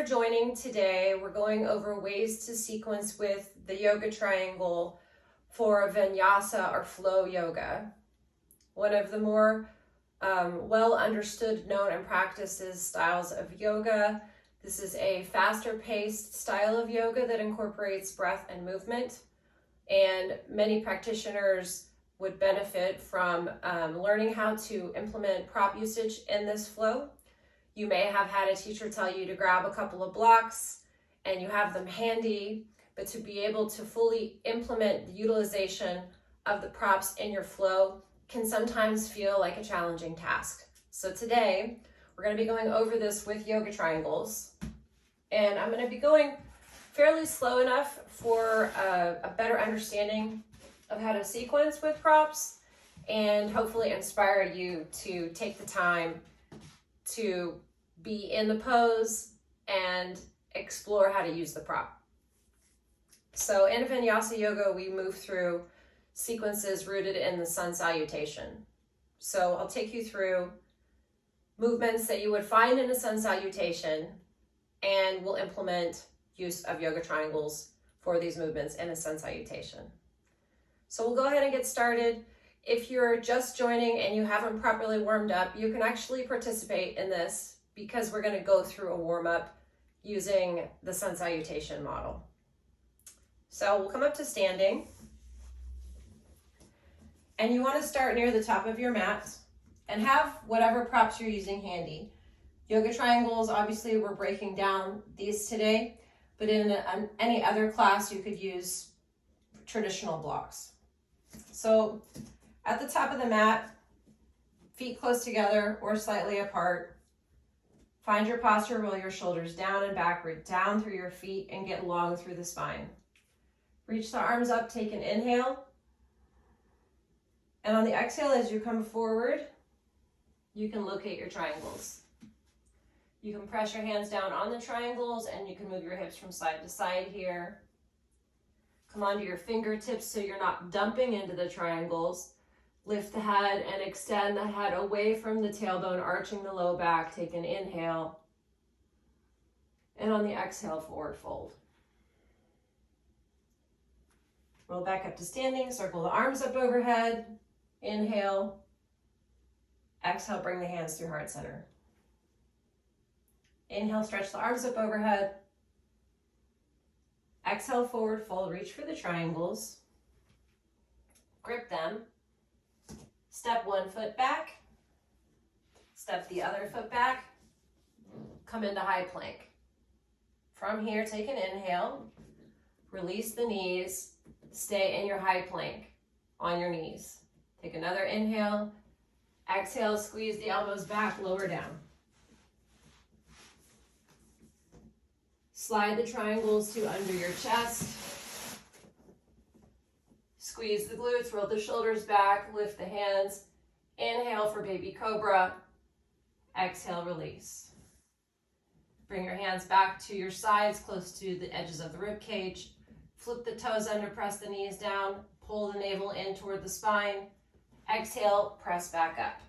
for joining today. We're going over ways to sequence with the yoga triangle for Vinyasa or flow yoga. One of the more well understood, known, and practiced styles of yoga. This is a faster paced style of yoga that incorporates breath and movement. And many practitioners would benefit from learning how to implement prop usage in this flow. You may have had a teacher tell you to grab a couple of blocks and you have them handy, but to be able to fully implement the utilization of the props in your flow can sometimes feel like a challenging task. So today, we're going to be going over this with yoga triangles, and I'm going to be going fairly slow enough for a better understanding of how to sequence with props and hopefully inspire you to take the time to be in the pose and explore how to use the prop. So in Vinyasa yoga, we move through sequences rooted in the sun salutation. So I'll take you through movements that you would find in a sun salutation, and we'll implement use of yoga triangles for these movements in a sun salutation. So we'll go ahead and get started. If you're just joining and you haven't properly warmed up, you can actually participate in this because we're going to go through a warm-up using the sun salutation model. So we'll come up to standing, and you want to start near the top of your mat and have whatever props you're using handy. Yoga triangles, obviously we're breaking down these today, but in any other class you could use traditional blocks. So at the top of the mat, feet close together or slightly apart. Find your posture, roll your shoulders down and backward, down through your feet, and get long through the spine. Reach the arms up, take an inhale. And on the exhale, as you come forward, you can locate your triangles. You can press your hands down on the triangles and you can move your hips from side to side here. Come onto your fingertips so you're not dumping into the triangles. Lift the head and extend the head away from the tailbone, arching the low back. Take an inhale. And on the exhale, forward fold. Roll back up to standing, circle the arms up overhead. Inhale. Exhale, bring the hands through heart center. Inhale, stretch the arms up overhead. Exhale, forward fold, reach for the triangles. Grip them. Step one foot back. Step the other foot back. Come into high plank. From here, take an inhale. Release the knees. Stay in your high plank on your knees. Take another inhale. Exhale, squeeze the elbows back, lower down. Slide the triangles to under your chest. Squeeze the glutes, roll the shoulders back, lift the hands. Inhale for baby cobra. Exhale, release. Bring your hands back to your sides, close to the edges of the rib cage. Flip the toes under, press the knees down, pull the navel in toward the spine. Exhale, press back up.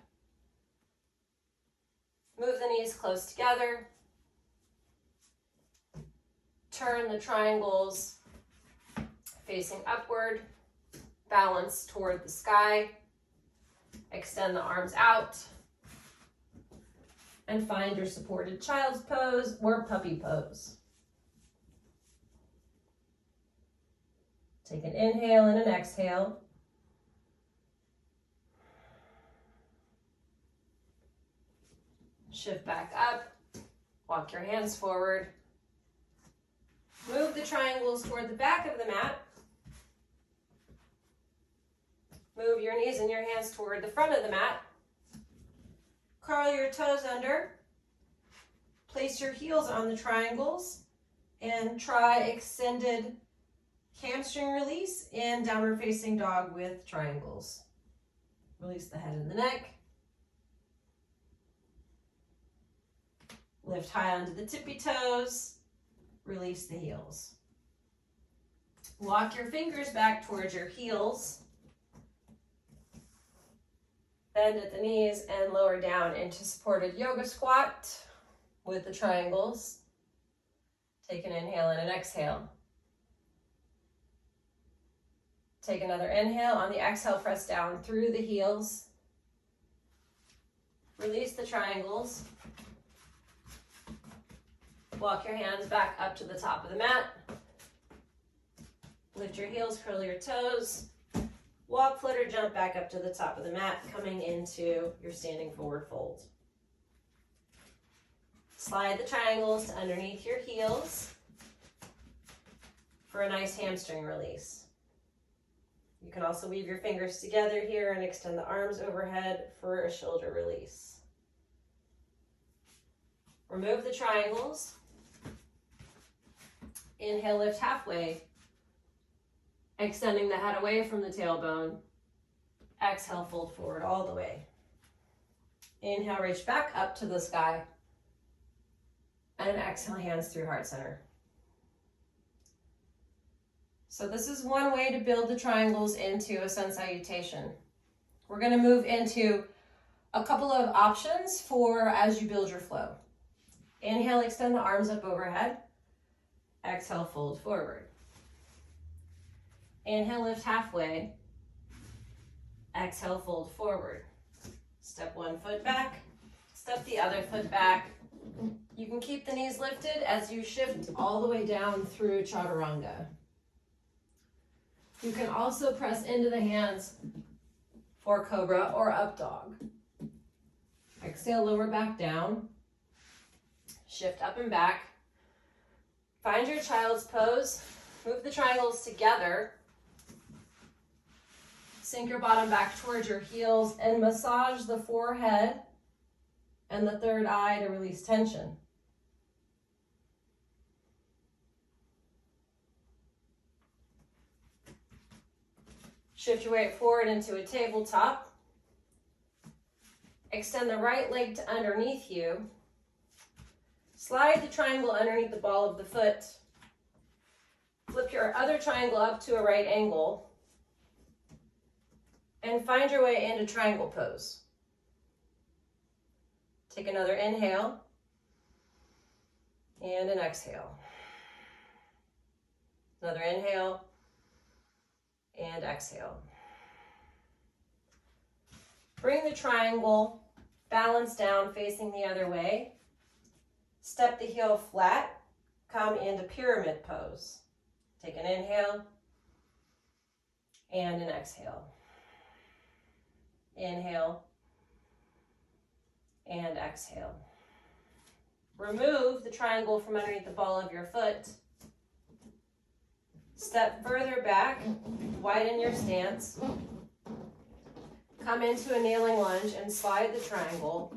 Move the knees close together. Turn the triangles facing upward. Balance toward the sky. Extend the arms out. And find your supported child's pose or puppy pose. Take an inhale and an exhale. Shift back up. Walk your hands forward. Move the triangles toward the back of the mat. Move your knees and your hands toward the front of the mat. Curl your toes under. Place your heels on the triangles and try extended hamstring release in downward facing dog with triangles. Release the head and the neck. Lift high onto the tippy toes. Release the heels. Walk your fingers back towards your heels. Bend at the knees and lower down into supported yoga squat with the triangles. Take an inhale and an exhale. Take another inhale. On the exhale, press down through the heels. Release the triangles. Walk your hands back up to the top of the mat. Lift your heels, curl your toes. Walk, flutter, jump back up to the top of the mat, coming into your standing forward fold. Slide the triangles to underneath your heels for a nice hamstring release. You can also weave your fingers together here and extend the arms overhead for a shoulder release. Remove the triangles. Inhale, lift halfway, extending the head away from the tailbone. Exhale, fold forward all the way. Inhale, reach back up to the sky. And exhale, hands through heart center. So this is one way to build the triangles into a sun salutation. We're going to move into a couple of options for as you build your flow. Inhale, extend the arms up overhead. Exhale, fold forward. Inhale, lift halfway. Exhale, fold forward. Step one foot back. Step the other foot back. You can keep the knees lifted as you shift all the way down through chaturanga. You can also press into the hands for cobra or up dog. Exhale, lower back down. Shift up and back. Find your child's pose. Move the triangles together. Sink your bottom back towards your heels and massage the forehead and the third eye to release tension. Shift your weight forward into a tabletop. Extend the right leg to underneath you. Slide the triangle underneath the ball of the foot. Flip your other triangle up to a right angle. And find your way into triangle pose. Take another inhale and an exhale. Another inhale and exhale. Bring the triangle, balance down, facing the other way. Step the heel flat, come into pyramid pose. Take an inhale and an exhale. Inhale and exhale. Remove the triangle from underneath the ball of your foot. Step further back, widen your stance. Come into a kneeling lunge and slide the triangle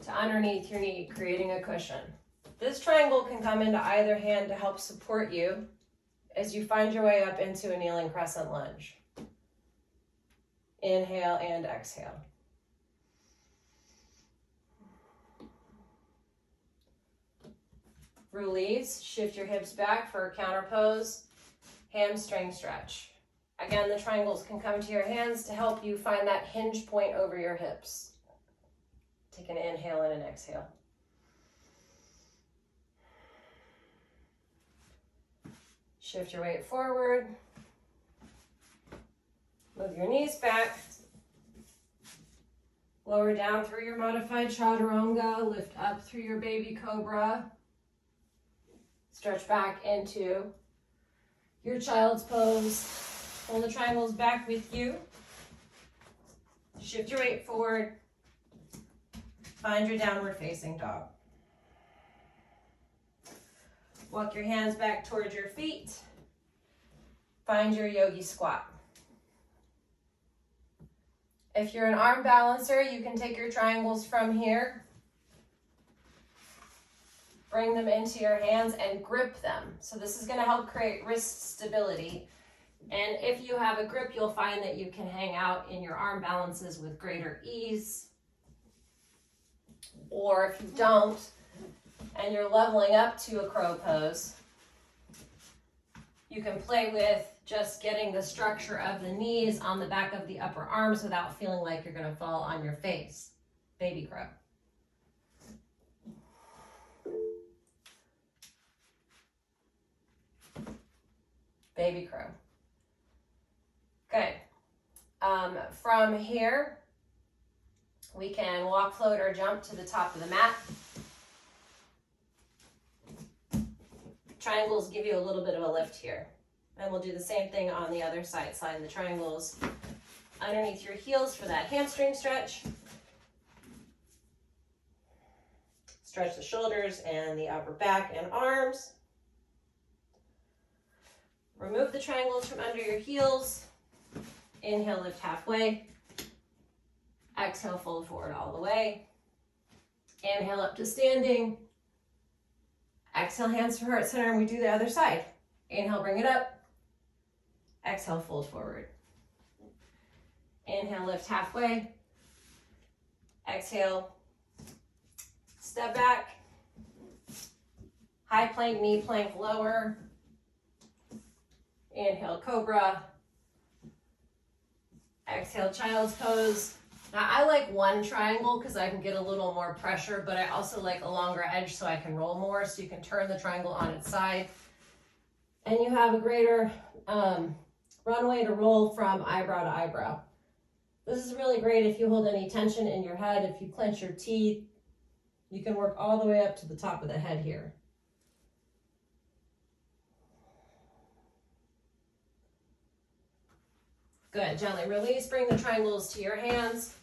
to underneath your knee, creating a cushion. This triangle can come into either hand to help support you as you find your way up into a kneeling crescent lunge. Inhale and exhale. Release, shift your hips back for a counter pose, hamstring stretch. Again, the triangles can come to your hands to help you find that hinge point over your hips. Take an inhale and an exhale. Shift your weight forward. Move your knees back. Lower down through your modified chaturanga. Lift up through your baby cobra. Stretch back into your child's pose. Pull the triangles back with you. Shift your weight forward. Find your downward facing dog. Walk your hands back towards your feet. Find your yogi squat. If you're an arm balancer, you can take your triangles from here, bring them into your hands and grip them. So this is going to help create wrist stability. And if you have a grip, you'll find that you can hang out in your arm balances with greater ease. Or if you don't, and you're leveling up to a crow pose, you can play with just getting the structure of the knees on the back of the upper arms without feeling like you're going to fall on your face. Baby crow. baby crow. Good. From here, we can walk, float, or jump to the top of the mat. Triangles give you a little bit of a lift here. And we'll do the same thing on the other side. Slide the triangles underneath your heels for that hamstring stretch. Stretch the shoulders and the upper back and arms. Remove the triangles from under your heels. Inhale, lift halfway. Exhale, fold forward all the way. Inhale up to standing. Exhale, hands to heart center, and we do the other side. Inhale, bring it up. Exhale, fold forward. Inhale, lift halfway. Exhale, step back. High plank, knee plank, lower. Inhale, cobra. Exhale, child's pose. Now I like one triangle because I can get a little more pressure, but I also like a longer edge so I can roll more, so you can turn the triangle on its side. And you have a greater runway to roll from eyebrow to eyebrow. This is really great if you hold any tension in your head, if you clench your teeth. You can work all the way up to the top of the head here. Good, gently release, bring the triangles to your hands.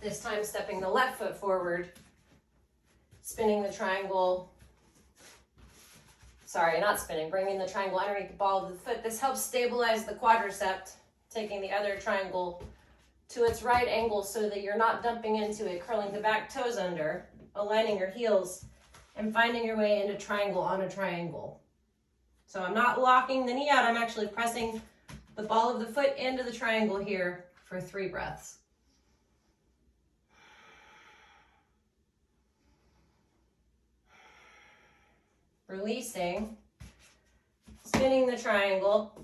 This time stepping the left foot forward, spinning the triangle. Sorry, not spinning, bringing the triangle underneath the ball of the foot. This helps stabilize the quadricep, taking the other triangle to its right angle so that you're not dumping into it, curling the back toes under, aligning your heels, and finding your way into triangle on a triangle. So I'm not locking the knee out, I'm actually pressing the ball of the foot into the triangle here for 3 breaths. Releasing, spinning the triangle,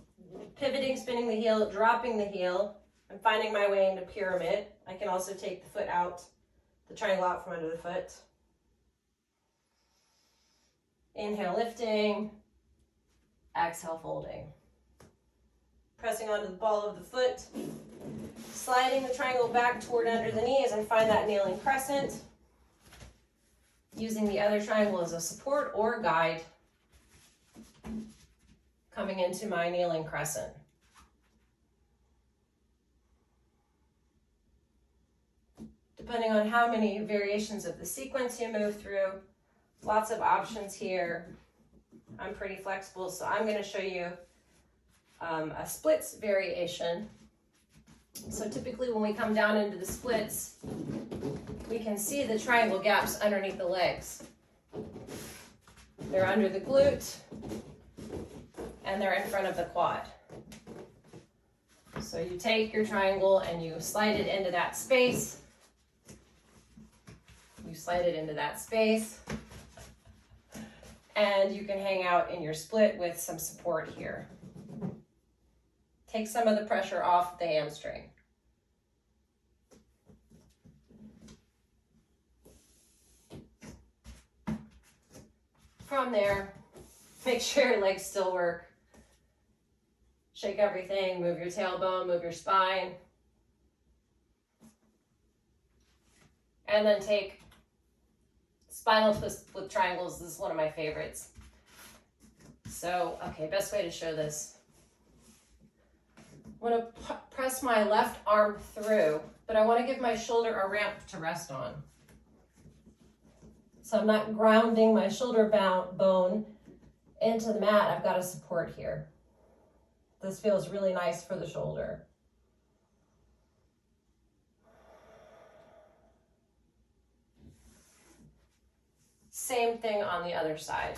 pivoting, spinning the heel, dropping the heel, and finding my way into pyramid. I can also take the foot out, the triangle out from under the foot. Inhale, lifting. Exhale, folding. Pressing onto the ball of the foot, sliding the triangle back toward under the knee as I find that kneeling crescent, using the other triangle as a support or guide, coming into my kneeling crescent. Depending on how many variations of the sequence you move through, lots of options here. I'm pretty flexible, so I'm going to show you a splits variation. So typically when we come down into the splits, we can see the triangle gaps underneath the legs. They're under the glute and they're in front of the quad. So you take your triangle and you slide it into that space. You slide it into that space. And you can hang out in your split with some support here. Take some of the pressure off the hamstring. From there, make sure your legs still work. Shake everything, move your tailbone, move your spine. And then take spinal twist with triangles. This is one of my favorites. So, okay, best way to show this. I want to press my left arm through, but I want to give my shoulder a ramp to rest on. So I'm not grounding my shoulder bone into the mat. I've got a support here. This feels really nice for the shoulder. Same thing on the other side.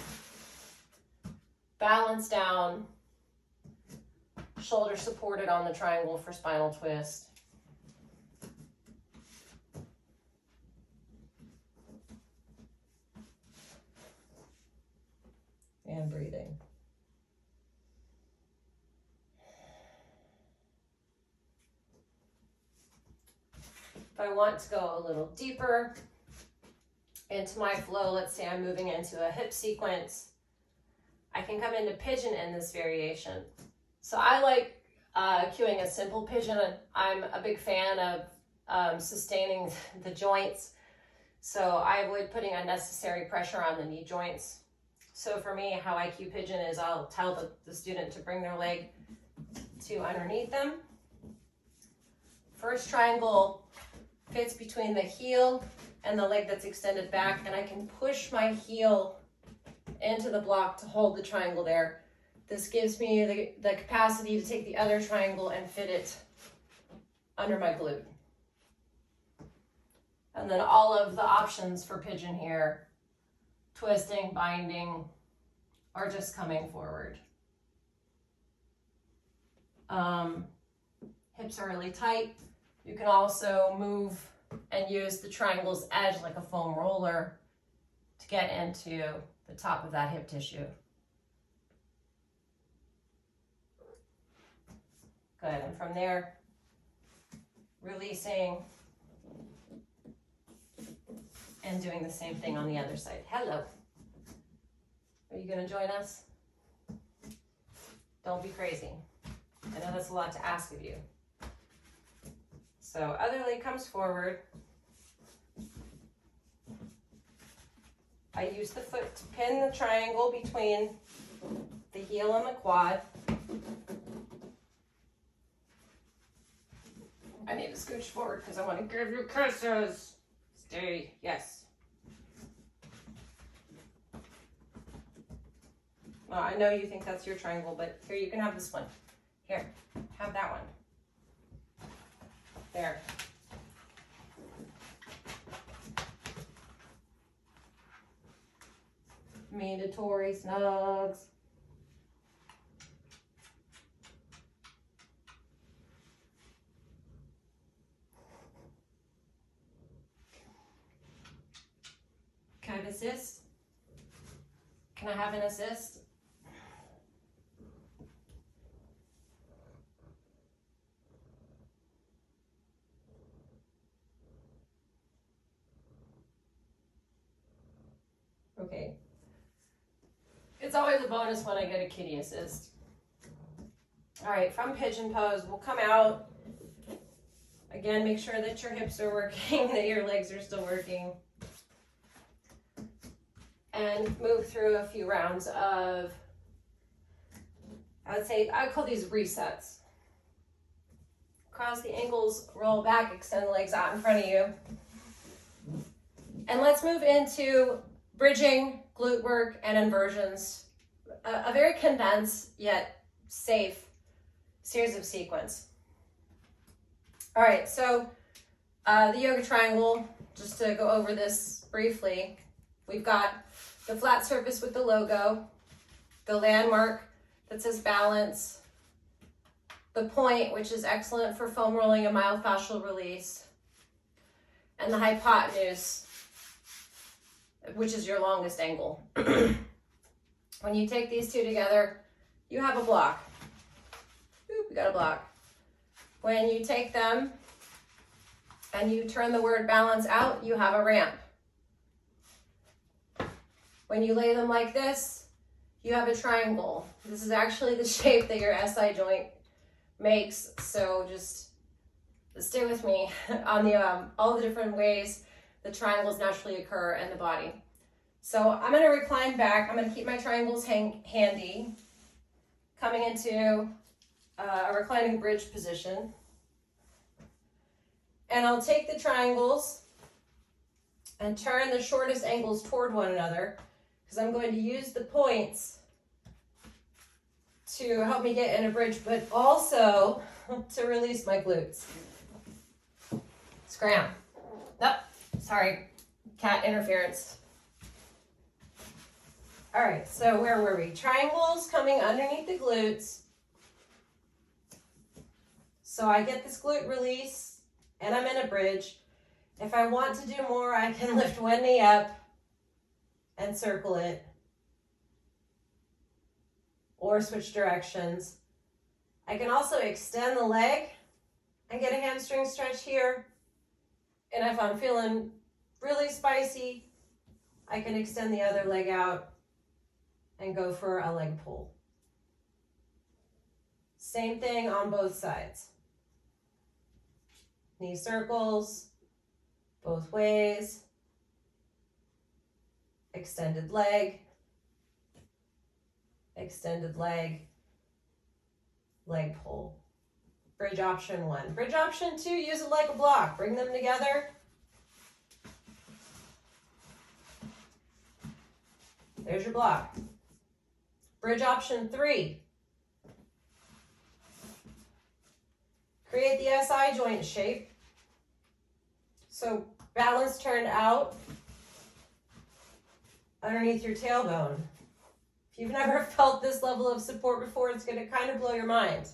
Balance down. Shoulder supported on the triangle for spinal twist. And breathing. If I want to go a little deeper into my flow, let's say I'm moving into a hip sequence, I can come into pigeon in this variation. So I like cueing a simple pigeon. I'm a big fan of sustaining the joints. So I avoid putting unnecessary pressure on the knee joints. So for me, how I cue pigeon is I'll tell the student to bring their leg to underneath them. First triangle fits between the heel and the leg that's extended back, and I can push my heel into the block to hold the triangle there. This gives me the capacity to take the other triangle and fit it under my glute. And then all of the options for pigeon here, twisting, binding, or just coming forward. Hips are really tight. You can also move and use the triangle's edge like a foam roller to get into the top of that hip tissue. Good, and from there, releasing and doing the same thing on the other side. Hello. Are you going to join us? Don't be crazy. I know that's a lot to ask of you. So other leg comes forward. I use the foot to pin the triangle between the heel and the quad. I need to scooch forward because I want to give you kisses. Stay, yes. Well, I know you think that's your triangle, but here, you can have this one. Here, have that one. There. Mandatory snugs. Can I have assist? Can I have an assist? Okay. It's always a bonus when I get a kitty assist. All right, from pigeon pose, we'll come out. Again, make sure that your hips are working, that your legs are still working. And move through a few rounds of, I call these resets. Cross the ankles, roll back, extend the legs out in front of you. And let's move into bridging, glute work, and inversions. A very condensed yet safe series of sequence. All right, so the yoga triangle, just to go over this briefly, we've got the flat surface with the logo, the landmark that says balance, the point, which is excellent for foam rolling and myofascial release, and the hypotenuse, which is your longest angle. When you take these two together, you have a block. Oop, you got a block. When you take them and you turn the word balance out, you have a ramp. When you lay them like this, you have a triangle. This is actually the shape that your SI joint makes, so just stay with me on the all the different ways the triangles naturally occur in the body. So I'm going to recline back. I'm going to keep my triangles handy, coming into a reclining bridge position. And I'll take the triangles and turn the shortest angles toward one another, because I'm going to use the points to help me get in a bridge, but also to release my glutes. Scram. Nope, sorry, cat interference. All right, so where were we? Triangles coming underneath the glutes. So I get this glute release and I'm in a bridge. If I want to do more, I can lift one knee up and circle it, or switch directions. I can also extend the leg and get a hamstring stretch here. And if I'm feeling really spicy, I can extend the other leg out and go for a leg pull. Same thing on both sides. Knee circles, both ways. Extended leg, leg pull. Bridge option 1. Bridge option 2, use it like a block. Bring them together. There's your block. Bridge option 3. Create the SI joint shape. So balance turned out underneath your tailbone. If you've never felt this level of support before, it's going to kind of blow your mind.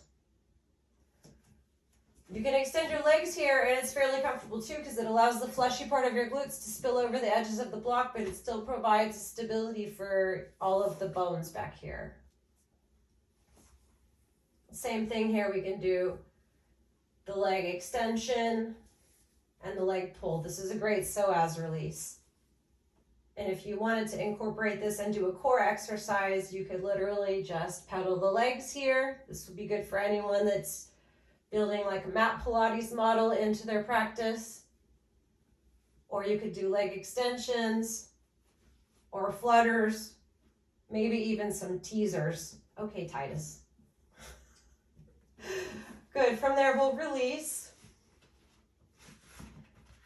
You can extend your legs here, and it's fairly comfortable too because it allows the fleshy part of your glutes to spill over the edges of the block, but it still provides stability for all of the bones back here. Same thing here, we can do the leg extension and the leg pull. This is a great psoas release. And if you wanted to incorporate this and do a core exercise, you could literally just pedal the legs here. This would be good for anyone that's building like a mat Pilates model into their practice. Or you could do leg extensions or flutters, maybe even some teasers. Okay, Titus. Good, from there we'll release.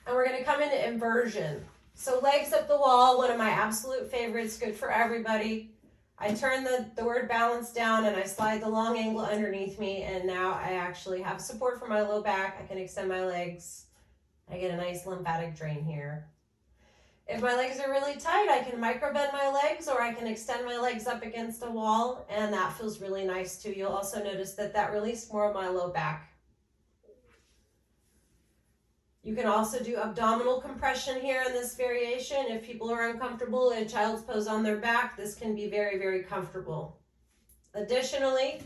And we're gonna come into inversion. So legs up the wall, one of my absolute favorites, good for everybody. I turn the word balance down and I slide the long angle underneath me, and now I actually have support for my low back. I can extend my legs. I get a nice lymphatic drain here. If my legs are really tight, I can micro bend my legs, or I can extend my legs up against a wall, and that feels really nice too. You'll also notice that released more of my low back. You can also do abdominal compression here in this variation. If people are uncomfortable in child's pose on their back, this can be very, very comfortable. Additionally,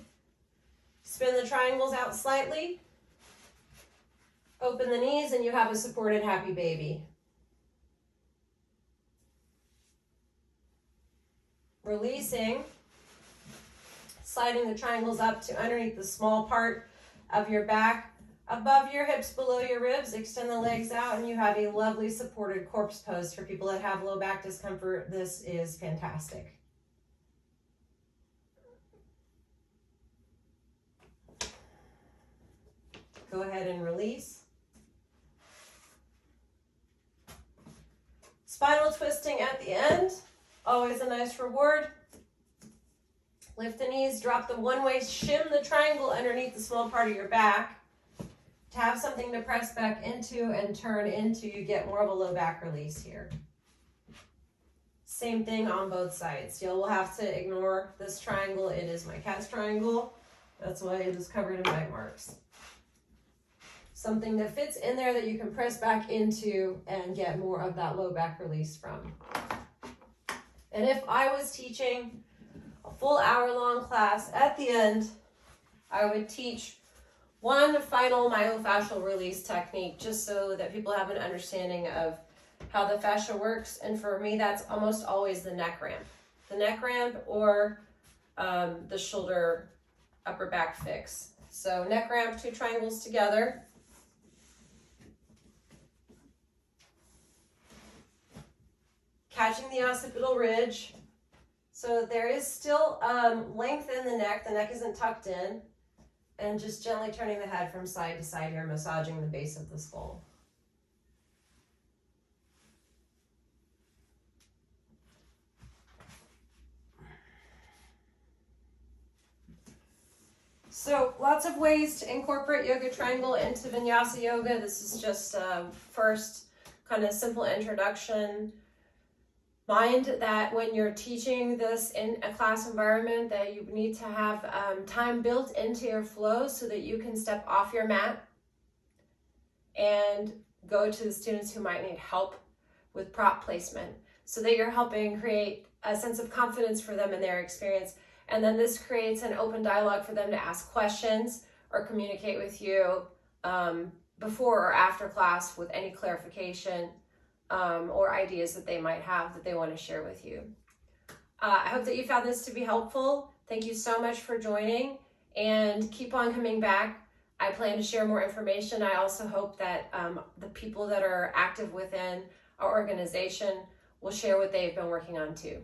spin the triangles out slightly, open the knees, and you have a supported happy baby. Releasing, sliding the triangles up to underneath the small part of your back, above your hips, below your ribs. Extend the legs out, and you have a lovely supported corpse pose. For people that have low back discomfort, this is fantastic. Go ahead and release. Spinal twisting at the end, always a nice reward. Lift the knees, drop the one-way, shim the triangle underneath the small part of your back to have something to press back into and turn into. You get more of a low back release here. Same thing on both sides. You'll have to ignore this triangle. It is my cat's triangle. That's why it is covered in bite marks. Something that fits in there that you can press back into and get more of that low back release from. And if I was teaching a full hour-long class, at the end, I would teach one final myofascial release technique, just so that people have an understanding of how the fascia works. And for me, that's almost always the neck ramp. The neck ramp or the shoulder upper back fix. So neck ramp, 2 triangles together. Catching the occipital ridge. So there is still length in the neck isn't tucked in, and just gently turning the head from side to side here, massaging the base of the skull. So lots of ways to incorporate yoga triangle into Vinyasa yoga. This is just first kind of simple introduction. Mind that when you're teaching this in a class environment, that you need to have time built into your flow so that you can step off your mat and go to the students who might need help with prop placement, so that you're helping create a sense of confidence for them in their experience. And then this creates an open dialogue for them to ask questions or communicate with you before or after class with any clarification or ideas that they might have that they want to share with you. I hope that you found this to be helpful. Thank you so much for joining, and keep on coming back. I plan to share more information. I also hope that the people that are active within our organization will share what they've been working on too.